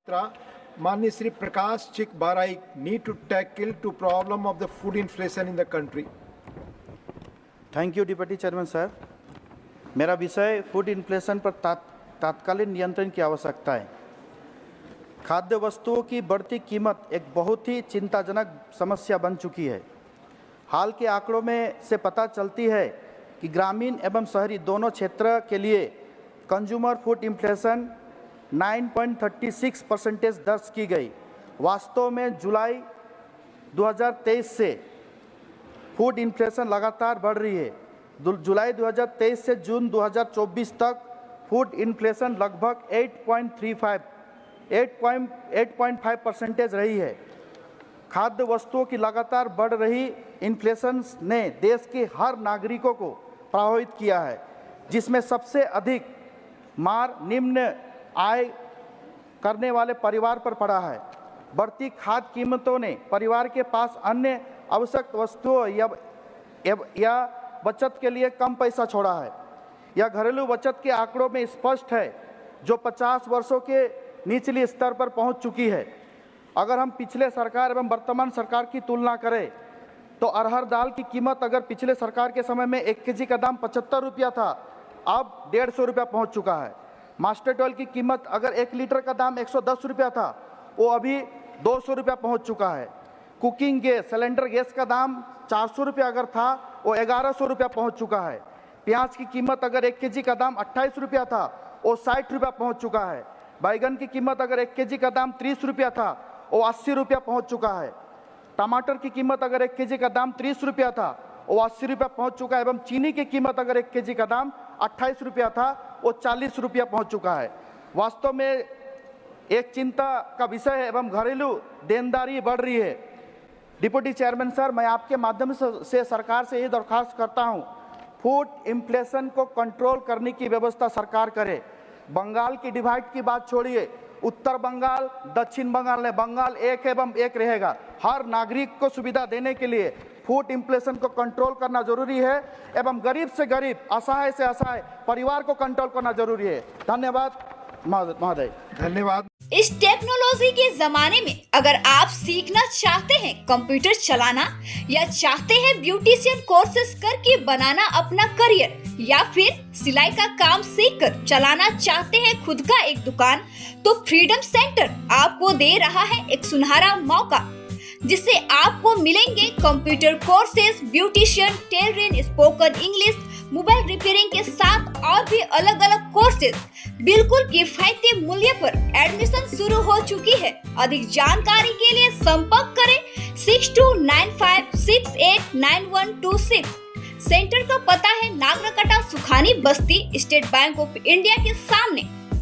Mani Shri Prakash Chik Barai need to tackle to problem of the food inflation in the country. Thank you deputy chairman sir. मेरा विषय food inflation पर तात्कालिक नियंत्रण की आवश्यकता है। खाद्य वस्तुओं की बढ़ती कीमत एक बहुत ही चिंताजनक समस्या बन चुकी है। हाल के आंकड़ों में से पता चलती है कि ग्रामीण एवं शहरी दोनों क्षेत्र के लिए कंज्यूमर फूड इन्फ्लेशन 9.36% दर्ज की गई। वास्तव में जुलाई 2023 से फूड इन्फ्लेशन लगातार बढ़ रही है। जुलाई 2023 से जून 2024 तक फूड इन्फ्लेशन लगभग 8.5% रही है। खाद्य वस्तुओं की लगातार बढ़ रही इन्फ्लेशन ने देश के हर नागरिकों को प्रभावित किया है, जिसमें सबसे अधिक मार निम्न आय करने वाले परिवार पर पड़ा है। बढ़ती खाद्य कीमतों ने परिवार के पास अन्य आवश्यक वस्तुओं या बचत के लिए कम पैसा छोड़ा है। यह घरेलू बचत के आंकड़ों में स्पष्ट है, जो 50 वर्षों के निचले स्तर पर पहुंच चुकी है। अगर हम पिछले सरकार एवं वर्तमान सरकार की तुलना करें तो अरहर दाल की कीमत अगर पिछले सरकार के समय में 1 केजी का दाम 75 रुपया था, अब 150 रुपया पहुँच चुका है। मास्टर्ड ऑयल की कीमत अगर 1 लीटर का दाम 110 रुपया था, वो अभी 200 रुपया पहुँच चुका है। कुकिंग गैस सिलेंडर गैस का दाम 400 रुपया अगर था, वो 1100 रुपया पहुँच चुका है। प्याज की कीमत अगर 1 केजी का दाम 28 रुपया था, वो 60 रुपया पहुँच चुका है। बैगन की कीमत अगर 1 केजी का दाम 30 रुपया था, वो 80 रुपया पहुँच चुका है। टमाटर की कीमत अगर 1 केजी का दाम 30 रुपया था, वो 80 रुपया पहुँच चुका है। एवं चीनी की कीमत अगर 1 केजी का दाम 28 रुपया था, वो 40 रुपया पहुँच चुका है। वास्तव में एक चिंता का विषय है एवं घरेलू देनदारी बढ़ रही है। डिप्टी चेयरमैन सर, मैं आपके माध्यम से सरकार से ये दरख्वास्त करता हूँ, फूड इन्फ्लेशन को कंट्रोल करने की व्यवस्था सरकार करे। बंगाल की डिवाइड की बात छोड़िए, उत्तर बंगाल दक्षिण बंगाल में बंगाल एक एवं एक रहेगा। हर नागरिक को सुविधा देने के लिए फूड इन्फ्लेशन को कंट्रोल करना जरूरी है एवं गरीब से गरीब, असहाय से असहाय परिवार को कंट्रोल करना जरूरी है। धन्यवाद महोदय। धन्यवाद। इस टेक्नोलॉजी के जमाने में अगर आप सीखना चाहते हैं कंप्यूटर चलाना या चाहते हैं ब्यूटिशियन कोर्सेज करके बनाना अपना करियर, या फिर सिलाई का काम सीखकर चलाना चाहते हैं खुद का एक दुकान, तो फ्रीडम सेंटर आपको दे रहा है एक सुनहरा मौका, जिससे आपको मिलेंगे computer courses, beautician, tailoring, spoken English, mobile repairing के साथ और भी अलग अलग कोर्सेज बिल्कुल किफायती मूल्य पर एडमिशन शुरू हो चुकी है। अधिक जानकारी के लिए संपर्क करें 6295689126। सेंटर का पता है नागरकटा सुखानी बस्ती, स्टेट बैंक ऑफ इंडिया के सामने।